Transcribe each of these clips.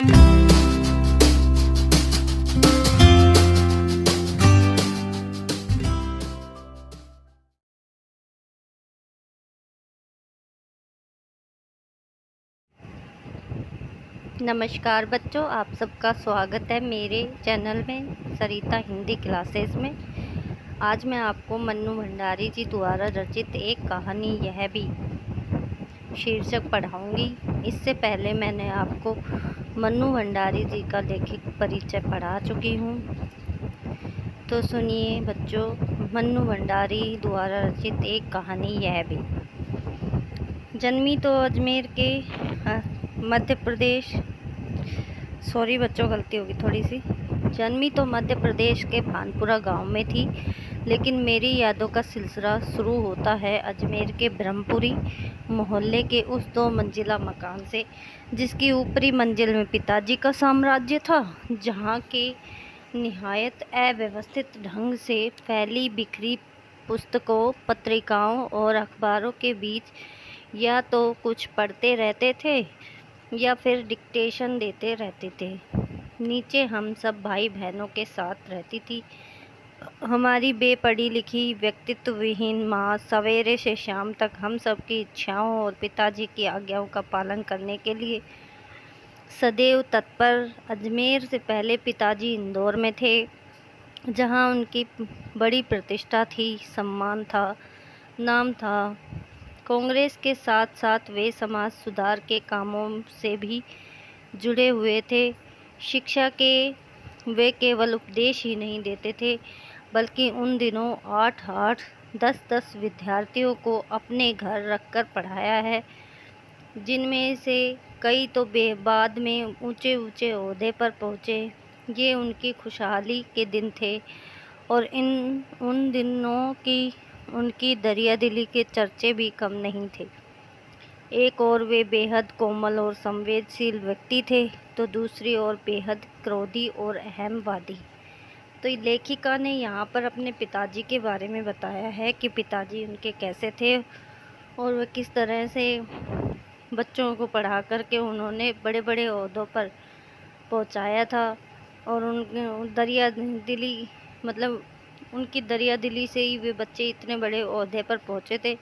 नमस्कार बच्चों, आप सबका स्वागत है मेरे चैनल में सरिता हिंदी क्लासेस में। आज मैं आपको मन्नू भंडारी जी द्वारा रचित एक कहानी यह भी शीर्षक पढ़ाऊंगी। इससे पहले मैंने आपको मन्नू भंडारी जी का लेखक परिचय पढ़ा चुकी हूँ। तो सुनिए बच्चों, मन्नू भंडारी द्वारा रचित एक कहानी यह भी। जन्मी तो अजमेर के मध्य प्रदेश सॉरी बच्चों, गलती होगी थोड़ी सी। जन्मी तो मध्य प्रदेश के भानपुरा गांव में थी, लेकिन मेरी यादों का सिलसिला शुरू होता है अजमेर के ब्रह्मपुरी मोहल्ले के उस 2 मंजिला मकान से, जिसकी ऊपरी मंजिल में पिताजी का साम्राज्य था, जहां के निहायत अव्यवस्थित ढंग से फैली बिखरी पुस्तकों, पत्रिकाओं और अखबारों के बीच या तो कुछ पढ़ते रहते थे या फिर डिक्टेशन देते रहते थे। नीचे हम सब भाई बहनों के साथ रहती थी। हमारी बेपढ़ी लिखी व्यक्तित्व विहीन माँ सवेरे से शाम तक हम सब की इच्छाओं और पिताजी की आज्ञाओं का पालन करने के लिए सदैव तत्पर। अजमेर से पहले पिताजी इंदौर में थे, जहाँ उनकी बड़ी प्रतिष्ठा थी, सम्मान था, नाम था। कांग्रेस के साथ साथ वे समाज सुधार के कामों से भी जुड़े हुए थे। शिक्षा के वे केवल उपदेश ही नहीं देते थे, बल्कि उन दिनों 8-8, 10-10 विद्यार्थियों को अपने घर रखकर पढ़ाया है, जिनमें से कई तो बाद में ऊंचे ऊंचे ओहदे पर पहुँचे। ये उनकी खुशहाली के दिन थे और उन दिनों की उनकी दरियादिली के चर्चे भी कम नहीं थे। एक और वे बेहद कोमल और संवेदनशील व्यक्ति थे, तो दूसरी ओर बेहद क्रोधी और अहमवादी। तो लेखिका ने यहाँ पर अपने पिताजी के बारे में बताया है कि पिताजी उनके कैसे थे और वह किस तरह से बच्चों को पढ़ा करके उन्होंने बड़े बड़े ओहदों पर पहुँचाया था। और उन दरिया दिली मतलब उनकी दरिया दिली से ही वे बच्चे इतने बड़े ओहदे पर पहुँचे थे।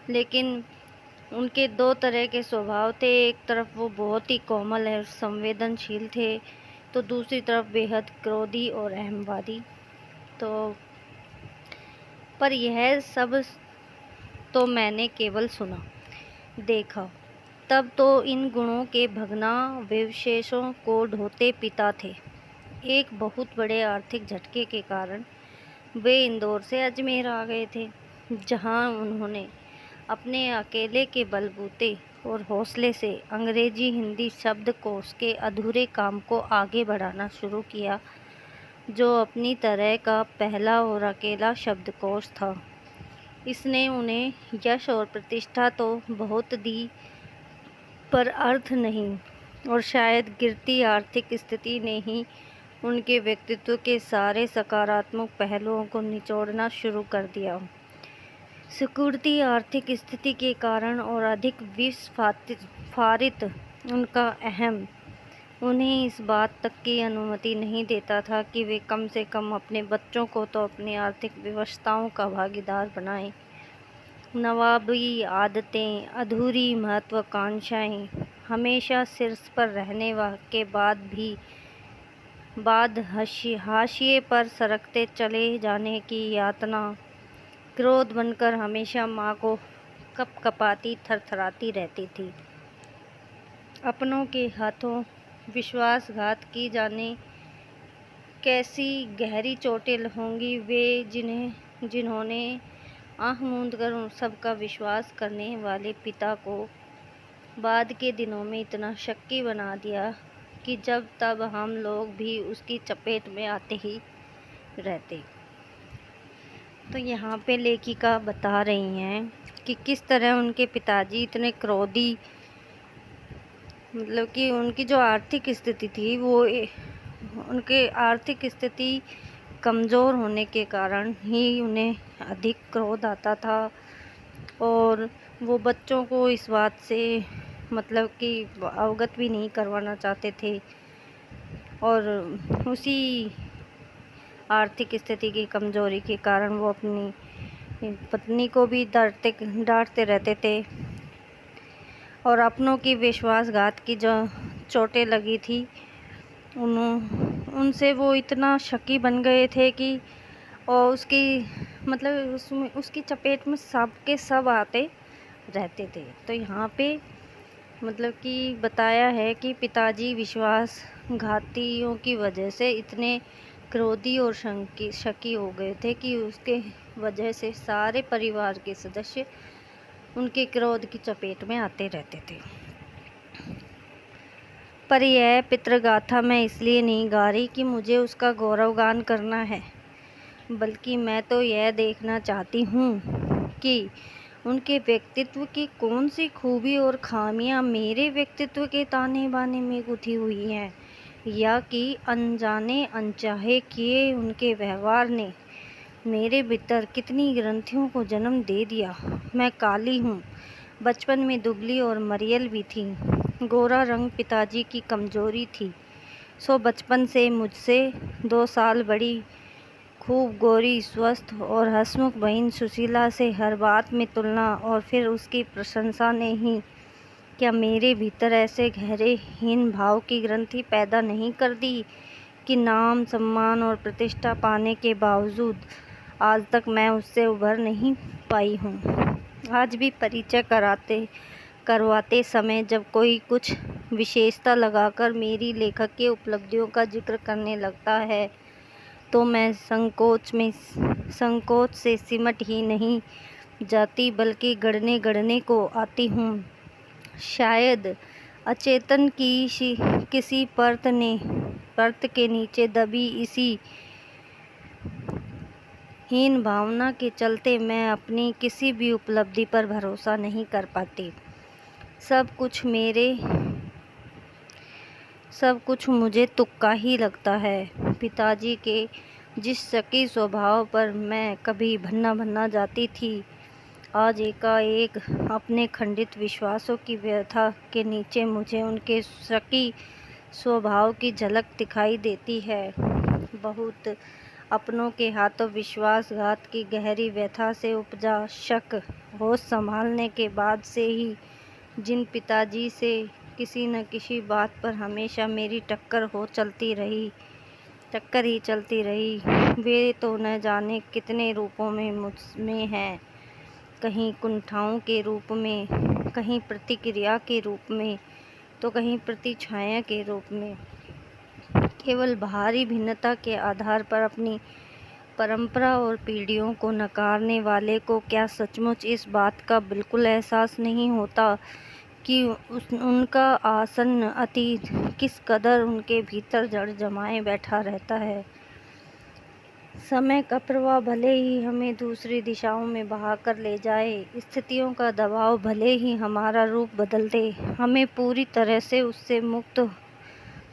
लेकिन उनके 2 तरह के स्वभाव थे। एक तरफ वो बहुत ही कोमल और संवेदनशील थे, तो दूसरी तरफ बेहद क्रोधी और अहमवादी। तो पर यह सब तो मैंने केवल सुना, देखा। तब तो इन गुणों के भग्नावशेषों को ढोते पिता थे। एक बहुत बड़े आर्थिक झटके के कारण वे इंदौर से अजमेर आ गए थे, जहां उन्होंने अपने अकेले के बलबूते और हौसले से अंग्रेजी हिंदी शब्दकोश के अधूरे काम को आगे बढ़ाना शुरू किया, जो अपनी तरह का पहला और अकेला शब्दकोश था। इसने उन्हें यश और प्रतिष्ठा तो बहुत दी, पर अर्थ नहीं, और शायद गिरती आर्थिक स्थिति ने ही उनके व्यक्तित्व के सारे सकारात्मक पहलुओं को निचोड़ना शुरू कर दिया। सिकुड़ती आर्थिक स्थिति के कारण और अधिक विस्फारित उनका अहम उन्हें इस बात तक की अनुमति नहीं देता था कि वे कम से कम अपने बच्चों को तो अपनी आर्थिक व्यवस्थाओं का भागीदार बनाएं। नवाबी आदतें, अधूरी महत्वाकांक्षाएं, हमेशा शीर्ष पर रहने के बाद हाशिए पर सरकते चले जाने की यातना, क्रोध बनकर हमेशा माँ को कपकपाती थरथराती रहती थी। अपनों के हाथों विश्वासघात की जाने कैसी गहरी चोटें होंगी वे जिन्होंने आँख मूंद कर उन सबका विश्वास करने वाले पिता को बाद के दिनों में इतना शक्की बना दिया कि जब तब हम लोग भी उसकी चपेट में आते ही रहते। तो यहाँ पे लेखिका बता रही हैं कि किस तरह उनके पिताजी इतने क्रोधी, मतलब कि उनकी जो आर्थिक स्थिति थी वो उनके आर्थिक स्थिति कमज़ोर होने के कारण ही उन्हें अधिक क्रोध आता था, और वो बच्चों को इस बात से मतलब कि अवगत भी नहीं करवाना चाहते थे। और उसी आर्थिक स्थिति की कमज़ोरी के कारण वो अपनी पत्नी को भी डांटते रहते थे। और अपनों की विश्वासघात की जो चोटें लगी थी, उनसे वो इतना शकी बन गए थे कि और उसकी मतलब उसमें उसकी चपेट में सब के सब आते रहते थे। तो यहाँ पे मतलब कि बताया है कि पिताजी विश्वासघातियों की वजह से इतने क्रोधी और शकी हो गए थे कि उसके वजह से सारे परिवार के सदस्य उनके क्रोध की चपेट में आते रहते थे। पर यह पितृगाथा मैं इसलिए नहीं गा रही कि मुझे उसका गौरवगान करना है, बल्कि मैं तो यह देखना चाहती हूँ कि उनके व्यक्तित्व की कौन सी खूबी और खामियाँ मेरे व्यक्तित्व के ताने बाने में गुथी हुई हैं, या कि अनजाने अनचाहे किए उनके व्यवहार ने मेरे भीतर कितनी ग्रंथियों को जन्म दे दिया। मैं काली हूँ, बचपन में दुबली और मरियल भी थी। गोरा रंग पिताजी की कमजोरी थी, सो बचपन से मुझसे 2 साल बड़ी खूब गोरी, स्वस्थ और हंसमुख बहन सुशीला से हर बात में तुलना और फिर उसकी प्रशंसा ने ही क्या मेरे भीतर ऐसे गहरे हीन भाव की ग्रंथि पैदा नहीं कर दी कि नाम, सम्मान और प्रतिष्ठा पाने के बावजूद आज तक मैं उससे उभर नहीं पाई हूँ। आज भी परिचय करवाते समय जब कोई कुछ विशेषता लगाकर मेरी लेखक की उपलब्धियों का जिक्र करने लगता है, तो मैं संकोच से सिमट ही नहीं जाती, बल्कि गड़ने को आती हूँ। शायद अचेतन की किसी परत के नीचे दबी इसी हीन भावना के चलते मैं अपनी किसी भी उपलब्धि पर भरोसा नहीं कर पाती। सब कुछ मुझे तुक्का ही लगता है। पिताजी के जिस शकी स्वभाव पर मैं कभी भन्ना जाती थी, आज एकाएक अपने खंडित विश्वासों की व्यथा के नीचे मुझे उनके शकी स्वभाव की झलक दिखाई देती है। बहुत अपनों के हाथों विश्वासघात की गहरी व्यथा से उपजा शक होश संभालने के बाद से ही जिन पिताजी से किसी न किसी बात पर हमेशा मेरी टक्कर ही चलती रही, वे तो न जाने कितने रूपों में मुझ में हैं। कहीं कुंठाओं के रूप में, कहीं प्रतिक्रिया के रूप में, तो कहीं प्रतिछाया के रूप में। केवल बाहरी भिन्नता के आधार पर अपनी परंपरा और पीढ़ियों को नकारने वाले को क्या सचमुच इस बात का बिल्कुल एहसास नहीं होता कि उनका आसन्न अतीत किस कदर उनके भीतर जड़ जमाए बैठा रहता है। समय का प्रवाह भले ही हमें दूसरी दिशाओं में बहा कर ले जाए, स्थितियों का दबाव भले ही हमारा रूप बदल दे, हमें पूरी तरह से उससे मुक्त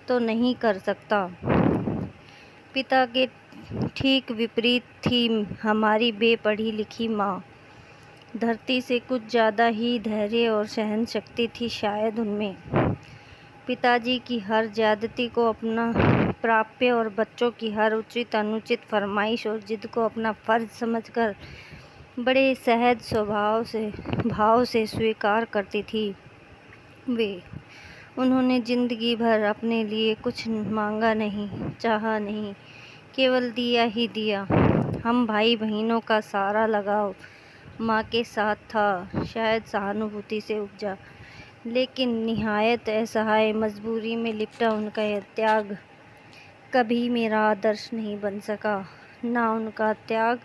तो नहीं कर सकता। पिता के ठीक विपरीत थी हमारी बेपढ़ी लिखी माँ। धरती से कुछ ज़्यादा ही धैर्य और सहन शक्ति थी शायद उनमें। पिताजी की हर ज्यादती को अपना प्राप्य और बच्चों की हर उचित अनुचित फरमाइश और जिद को अपना फर्ज समझकर बड़े सहज भाव से स्वीकार करती थी। उन्होंने जिंदगी भर अपने लिए कुछ मांगा नहीं, चाहा नहीं, केवल दिया ही दिया। हम भाई बहनों का सारा लगाव माँ के साथ था, शायद सहानुभूति से उपजा, लेकिन निहायत असहाय मजबूरी में लिपटा उनका यह त्याग कभी मेरा आदर्श नहीं बन सका। ना उनका त्याग,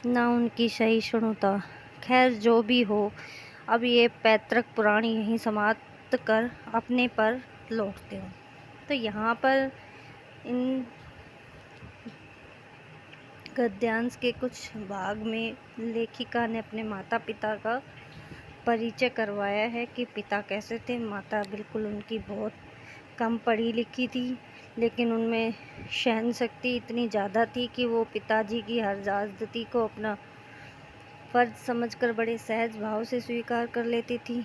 ना उनकी सहिष्णुता। खैर जो भी हो, अब ये पैतृक पुराण यहीं समाप्त कर अपने पर लौटते हूँ। तो यहाँ पर इन गद्यांश के कुछ भाग में लेखिका ने अपने माता पिता का परिचय करवाया है कि पिता कैसे थे। माता बिल्कुल उनकी बहुत कम पढ़ी लिखी थी, लेकिन उनमें सहन शक्ति इतनी ज़्यादा थी कि वो पिताजी की हर ज्यादती को अपना फ़र्ज समझकर बड़े सहज भाव से स्वीकार कर लेती थी।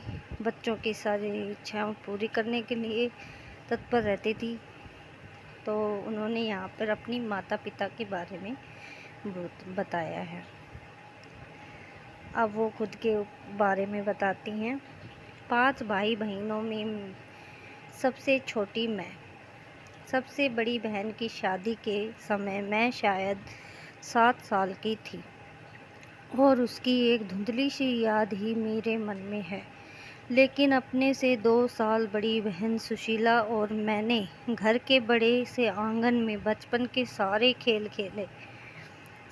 बच्चों की सारी इच्छाओं पूरी करने के लिए तत्पर रहती थी। तो उन्होंने यहाँ पर अपनी माता पिता के बारे में बताया है। अब वो खुद के बारे में बताती हैं। 5 भाई बहनों में सबसे छोटी मैं। सबसे बड़ी बहन की शादी के समय मैं शायद 7 साल की थी और उसकी एक धुंधली सी याद ही मेरे मन में है। लेकिन अपने से 2 साल बड़ी बहन सुशीला और मैंने घर के बड़े से आंगन में बचपन के सारे खेल खेले।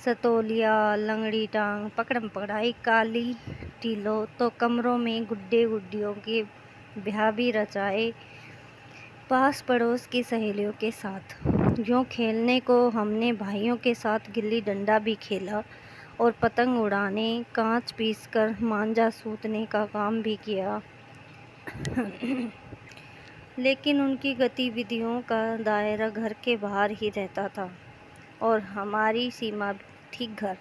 सतोलिया, लंगड़ी टांग, पकड़म पकड़ाई, काली टीलो, तो कमरों में गुड्डे गुड्डियों के ब्याह भी रचाए पास पड़ोस की सहेलियों के साथ। यूँ खेलने को हमने भाइयों के साथ गिल्ली डंडा भी खेला और पतंग उड़ाने, कांच पीसकर मांझा सूतने का काम भी किया। लेकिन उनकी गतिविधियों का दायरा घर के बाहर ही रहता था और हमारी सीमा थी घर।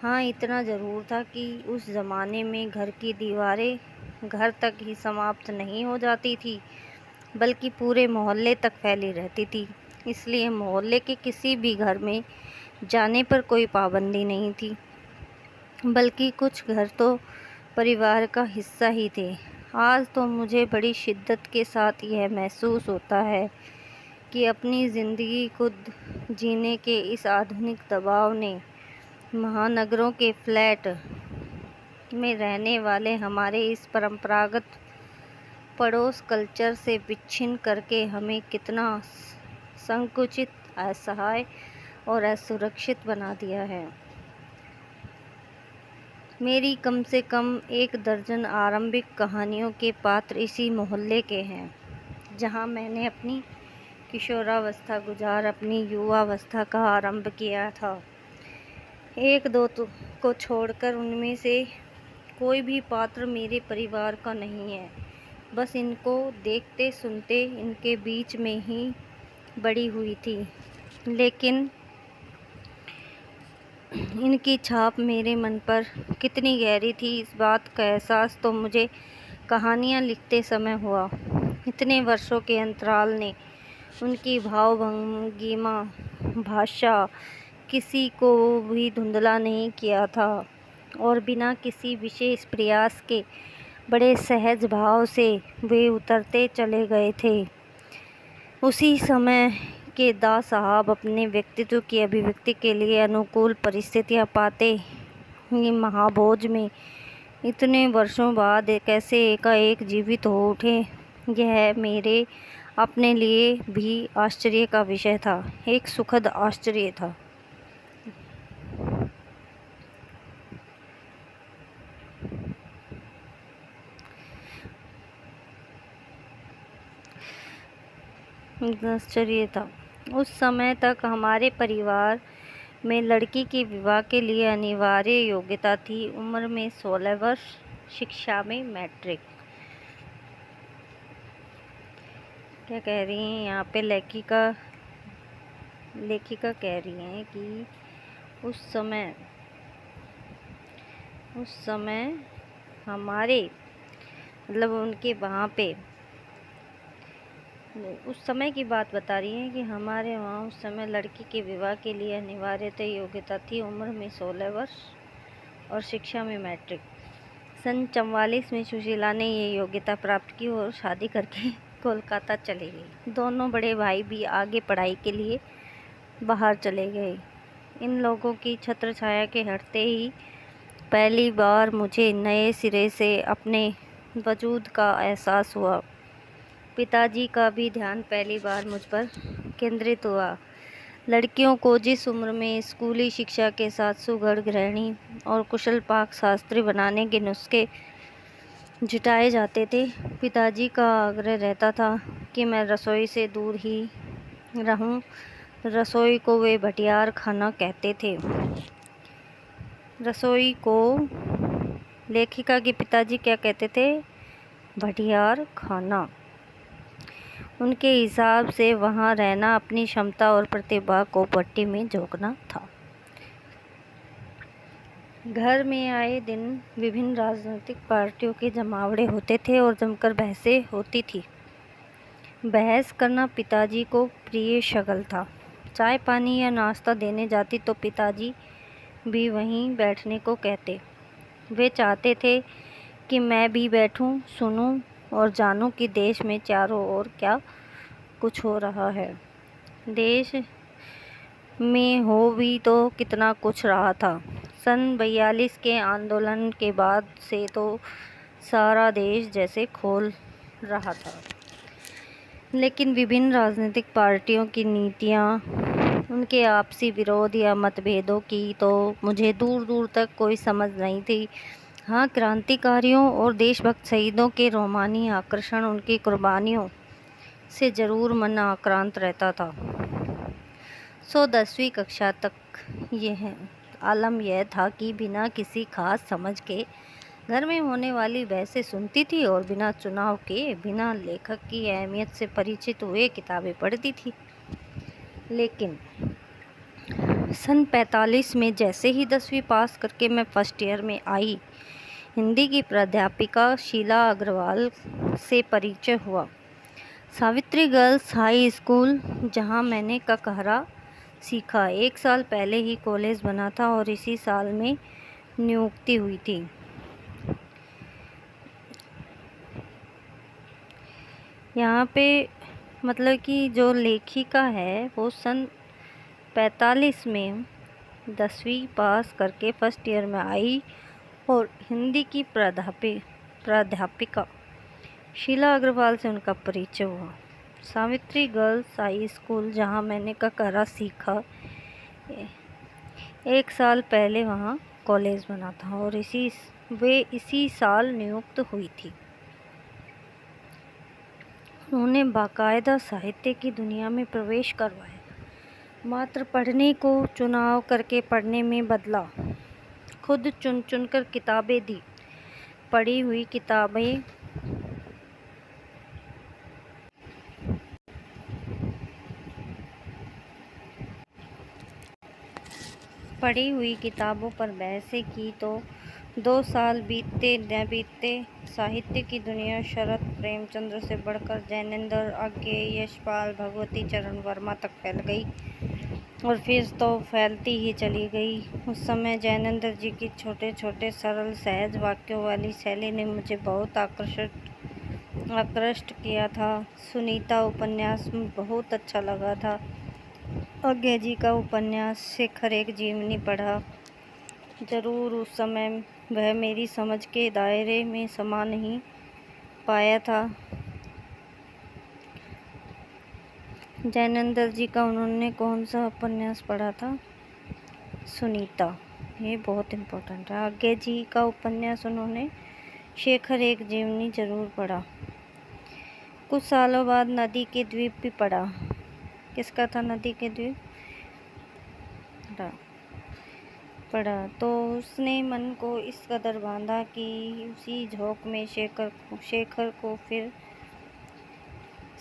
हाँ, इतना ज़रूर था कि उस ज़माने में घर की दीवारें घर तक ही समाप्त नहीं हो जाती थी, बल्कि पूरे मोहल्ले तक फैली रहती थी। इसलिए मोहल्ले के किसी भी घर में जाने पर कोई पाबंदी नहीं थी, बल्कि कुछ घर तो परिवार का हिस्सा ही थे। आज तो मुझे बड़ी शिद्दत के साथ यह महसूस होता है कि अपनी ज़िंदगी खुद जीने के इस आधुनिक दबाव ने महानगरों के फ्लैट में रहने वाले हमारे इस परंपरागत पड़ोस कल्चर से विच्छिन्न करके हमें कितना संकुचित, असहाय और असुरक्षित बना दिया है। मेरी कम से कम 1 दर्जन आरंभिक कहानियों के पात्र इसी मोहल्ले के हैं, जहां मैंने अपनी किशोरावस्था गुजार अपनी युवावस्था का आरंभ किया था। 1-2 को छोड़कर उनमें से कोई भी पात्र मेरे परिवार का नहीं है। बस इनको देखते सुनते इनके बीच में ही बड़ी हुई थी, लेकिन इनकी छाप मेरे मन पर कितनी गहरी थी, इस बात का एहसास तो मुझे कहानियाँ लिखते समय हुआ। इतने वर्षों के अंतराल ने उनकी भाव-भंगिमा, भाषा किसी को भी धुंधला नहीं किया था और बिना किसी विशेष प्रयास के बड़े सहज भाव से वे उतरते चले गए थे। उसी समय के दास साहब अपने व्यक्तित्व की अभिव्यक्ति के लिए अनुकूल परिस्थितियां पाते ही महाभोज में इतने वर्षों बाद कैसे एकाएक जीवित हो उठे, यह मेरे अपने लिए भी आश्चर्य का विषय था, एक सुखद आश्चर्य था। उस समय तक हमारे परिवार में लड़की के विवाह के लिए अनिवार्य योग्यता थी उम्र में 16 वर्ष, शिक्षा में मैट्रिक। क्या कह रही हैं यहाँ पे लेखिका कह रही हैं कि उस समय हमारे मतलब उनके वहाँ पे उस समय की बात बता रही हैं कि हमारे वहाँ उस समय लड़की के विवाह के लिए अनिवार्यतः योग्यता थी उम्र में 16 वर्ष और शिक्षा में मैट्रिक। सन 44 में सुशीला ने ये योग्यता प्राप्त की और शादी करके कोलकाता चली गई। दोनों बड़े भाई भी आगे पढ़ाई के लिए बाहर चले गए। इन लोगों की छत्र छाया के हटते ही पहली बार मुझे नए सिरे से अपने वजूद का एहसास हुआ। पिताजी का भी ध्यान पहली बार मुझ पर केंद्रित हुआ। लड़कियों को जिस उम्र में स्कूली शिक्षा के साथ सुघड़ गृहिणी और कुशल पाक शास्त्री बनाने के नुस्खे जुटाए जाते थे, पिताजी का आग्रह रहता था कि मैं रसोई से दूर ही रहूं। रसोई को वे भटियार खाना कहते थे। रसोई को लेखिका के पिताजी क्या कहते थे? भटियार खाना। उनके हिसाब से वहाँ रहना अपनी क्षमता और प्रतिभा को भट्टी में झोंकना था। घर में आए दिन विभिन्न राजनीतिक पार्टियों के जमावड़े होते थे और जमकर बहसें होती थी। बहस करना पिताजी को प्रिय शगल था। चाय पानी या नाश्ता देने जाती तो पिताजी भी वहीं बैठने को कहते। वे चाहते थे कि मैं भी बैठूं, सुनूं और जानूं कि देश में चारों ओर क्या कुछ हो रहा है। देश में हो भी तो कितना कुछ रहा था। सन 42 के आंदोलन के बाद से तो सारा देश जैसे खोल रहा था। लेकिन विभिन्न राजनीतिक पार्टियों की नीतियाँ, उनके आपसी विरोध या मतभेदों की तो मुझे दूर दूर तक कोई समझ नहीं थी। हाँ, क्रांतिकारियों और देशभक्त शहीदों के रोमानी आकर्षण, उनकी कुर्बानियों से ज़रूर मन आक्रांत रहता था। 10वीं कक्षा तक यह आलम यह था कि बिना किसी खास समझ के घर में होने वाली बहसें सुनती थी और बिना चुनाव के, बिना लेखक की अहमियत से परिचित हुए किताबें पढ़ती थी। लेकिन सन 45 में जैसे ही 10वीं पास करके मैं फर्स्ट ईयर में आई, हिंदी की प्राध्यापिका शीला अग्रवाल से परिचय हुआ। सावित्री गर्ल्स हाई स्कूल, जहां मैंने ककहरा सीखा। 1 साल पहले ही कॉलेज बना था और इसी साल में नियुक्ति हुई थी। यहाँ पे मतलब कि जो लेखिका है वो सन 45 में 10वीं पास करके फर्स्ट ईयर में आई और हिंदी की प्राध्यापिका शीला अग्रवाल से उनका परिचय हुआ। सावित्री गर्ल्स हाई स्कूल, जहाँ मैंने ककहरा सीखा, 1 साल पहले वहाँ कॉलेज बना था और इसी साल नियुक्त हुई थी। उन्होंने बाकायदा साहित्य की दुनिया में प्रवेश करवाया। मात्र पढ़ने को चुनाव करके पढ़ने में बदला। खुद चुन चुन कर किताबें दी। पढ़ी हुई किताबों पर बहसें की तो 2 साल बीतते न बीतते साहित्य की दुनिया शरत प्रेमचंद्र से बढ़कर जैनेंद्र, आज्ञे, यशपाल, भगवती चरण वर्मा तक फैल गई और फिर तो फैलती ही चली गई। उस समय जैनेंद्र जी की छोटे छोटे सरल सहज वाक्यों वाली शैली ने मुझे बहुत आकृष्ट किया था। सुनीता उपन्यास में बहुत अच्छा लगा था। आज्ञे जी का उपन्यास शेखर एक जीवनी पढ़ा। जरूर उस समय वह मेरी समझ के दायरे में समा नहीं पाया था। जैनेंद्र जी का उन्होंने कौन सा उपन्यास पढ़ा था? सुनीता, ये बहुत इम्पोर्टेंट है। आज्ञे जी का उपन्यास उन्होंने शेखर एक जीवनी जरूर पढ़ा। कुछ सालों बाद नदी के द्वीप भी पढ़ा। किसका था नदी के द्वीप? पढ़ा तो उसने मन को इस कदर बांधा कि उसी झोंक में शेखर को फिर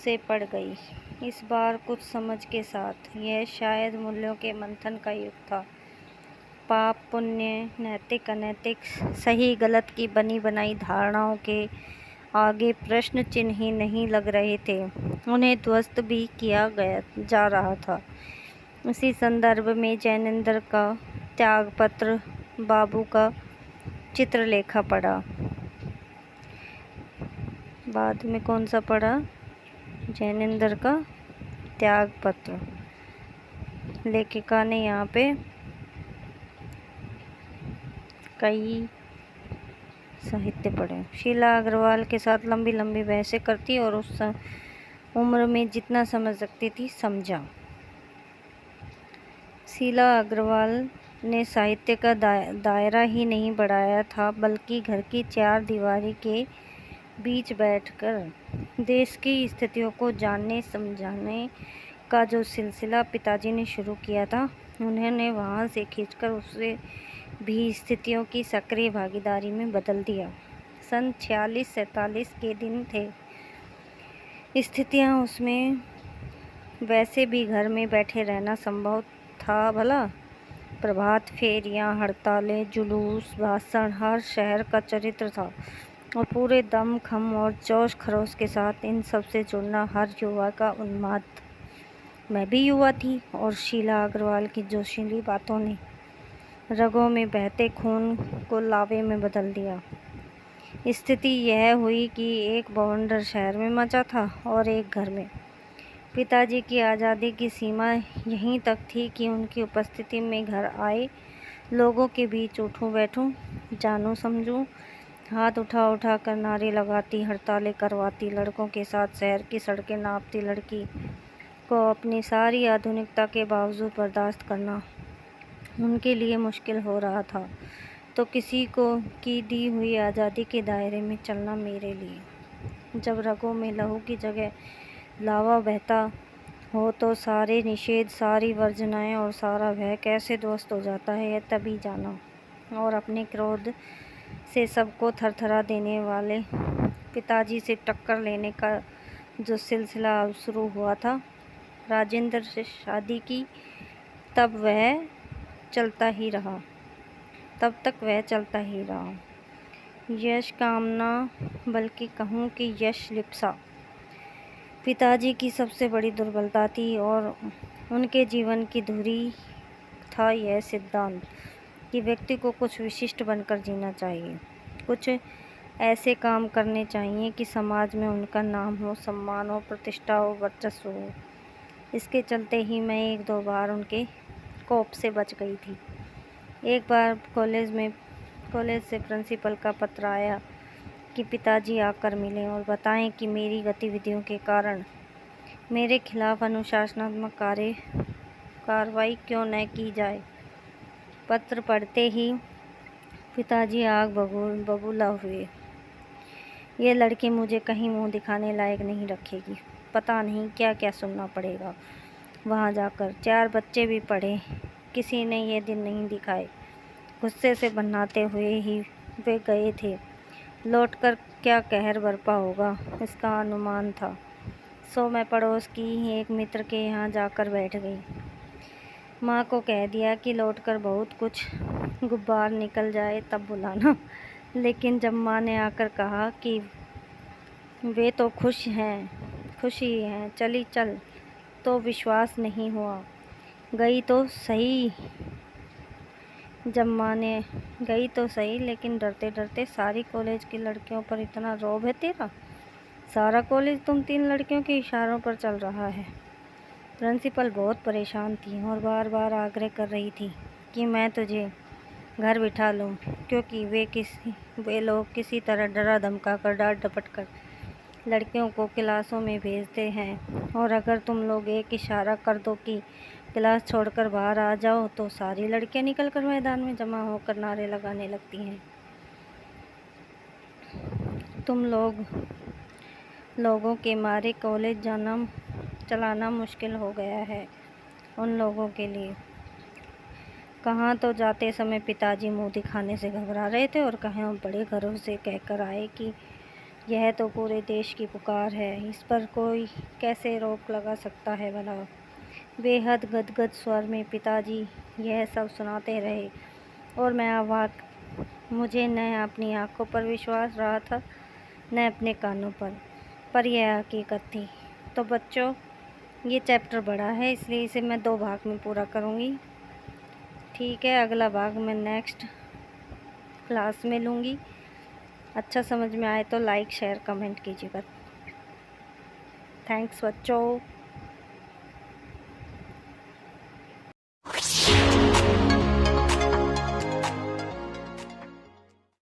से पड़ गई। इस बार कुछ समझ के साथ। यह शायद मूल्यों के मंथन का युग था। पाप पुण्य, नैतिक अनैतिक, सही गलत की बनी बनाई धारणाओं के आगे प्रश्न चिन्ह ही नहीं लग रहे थे, उन्हें ध्वस्त भी किया जा रहा था। उसी संदर्भ में जैनेंद्र का त्यागपत्र, बाबू का चित्रलेखा पढ़ा। बाद में कौन सा पढ़ा? जैनेंद्र का त्यागपत्र। लेखिका ने यहाँ पे कई साहित्य पढ़े। शीला अग्रवाल के साथ लंबी लंबी बहसें करती और उस उम्र में जितना समझ सकती थी समझा। शीला अग्रवाल ने साहित्य का दायरा ही नहीं बढ़ाया था, बल्कि घर की 4 दीवारी के बीच बैठकर देश की स्थितियों को जानने समझाने का जो सिलसिला पिताजी ने शुरू किया था, उन्होंने वहाँ से खींचकर उसे भी स्थितियों की सक्रिय भागीदारी में बदल दिया। सन 46-47 के दिन थे। स्थितियाँ उसमें वैसे भी घर में बैठे रहना संभव था भला? प्रभात फेरियां, हड़तालें, जुलूस, भाषण, हर शहर का चरित्र था और पूरे दम खम और जोश खरोश के साथ इन सब से जुड़ना हर युवा का उन्माद। मैं भी युवा थी और शीला अग्रवाल की जोशीली बातों ने रगों में बहते खून को लावे में बदल दिया। स्थिति यह हुई कि एक बवंडर शहर में मचा था और एक घर में। पिताजी की आज़ादी की सीमा यहीं तक थी कि उनकी उपस्थिति में घर आए लोगों के बीच उठूं बैठूं, जानूं समझूं, हाथ उठा उठा कर नारे लगाती, हड़तालें करवाती, लड़कों के साथ शहर की सड़कें नापती लड़की को अपनी सारी आधुनिकता के बावजूद बर्दाश्त करना उनके लिए मुश्किल हो रहा था, तो किसी को की दी हुई आज़ादी के दायरे में चलना मेरे लिए। जब रगों में लहू की जगह लावा बहता हो तो सारे निषेध, सारी वर्जनाएं और सारा भय कैसे ध्वस्त हो जाता है, यह तभी जाना। और अपने क्रोध से सबको थरथरा देने वाले पिताजी से टक्कर लेने का जो सिलसिला अब शुरू हुआ था, राजेंद्र से शादी की, तब तक वह चलता ही रहा। यश कामना, बल्कि कहूँ कि यश लिप्सा पिताजी की सबसे बड़ी दुर्बलता थी और उनके जीवन की धुरी था यह सिद्धांत कि व्यक्ति को कुछ विशिष्ट बनकर जीना चाहिए, कुछ ऐसे काम करने चाहिए कि समाज में उनका नाम हो, सम्मान हो, प्रतिष्ठा हो, वर्चस्व हो। इसके चलते ही मैं 1-2 बार उनके कोप से बच गई थी। एक बार कॉलेज से प्रिंसिपल का पत्र आया कि पिताजी आकर मिलें और बताएं कि मेरी गतिविधियों के कारण मेरे खिलाफ अनुशासनात्मक कार्रवाई क्यों न की जाए। पत्र पढ़ते ही पिताजी आग बबूला हुए। ये लड़की मुझे कहीं मुंह दिखाने लायक नहीं रखेगी, पता नहीं क्या क्या सुनना पड़ेगा वहाँ जाकर। 4 बच्चे भी पढ़े, किसी ने ये दिन नहीं दिखाए। गुस्से से बनाते हुए ही वे गए थे। लौटकर क्या कहर बरपा होगा इसका अनुमान था। सो मैं पड़ोस की ही एक मित्र के यहाँ जाकर बैठ गई। माँ को कह दिया कि लौटकर बहुत कुछ गुब्बार निकल जाए तब बुलाना। लेकिन जब माँ ने आकर कहा कि वे तो खुश ही हैं, चली चल, तो विश्वास नहीं हुआ। गई तो सही, लेकिन डरते डरते सारी कॉलेज की लड़कियों पर इतना रौब है तेरा? सारा कॉलेज तुम 3 लड़कियों के इशारों पर चल रहा है। प्रिंसिपल बहुत परेशान थी और बार बार आग्रह कर रही थी कि मैं तुझे घर बिठा लूं, क्योंकि वे लोग किसी तरह डरा धमका कर, डांट डपट कर लड़कियों को क्लासों में भेजते हैं और अगर तुम लोग एक इशारा कर दो कि क्लास छोड़कर बाहर आ जाओ तो सारी लड़कियां निकलकर मैदान में जमा होकर नारे लगाने लगती हैं। तुम लोगों के मारे कॉलेज चलाना मुश्किल हो गया है उन लोगों के लिए। कहाँ तो जाते समय पिताजी मुंह दिखाने से घबरा रहे थे और कहाँ बड़े घरों से कहकर आए कि यह तो पूरे देश की पुकार है, इस पर कोई कैसे रोक लगा सकता है भला। बेहद गदगद स्वर में पिताजी यह सब सुनाते रहे और मैं अवाक। मुझे न अपनी आंखों पर विश्वास रहा था न अपने कानों पर यह हकीकत थी। तो बच्चों, ये चैप्टर बड़ा है इसलिए इसे मैं 2 भाग में पूरा करूँगी। ठीक है, अगला भाग मैं नेक्स्ट क्लास में लूँगी। अच्छा समझ में आए तो लाइक, शेयर, कमेंट कीजिएगा। थैंक्स बच्चों।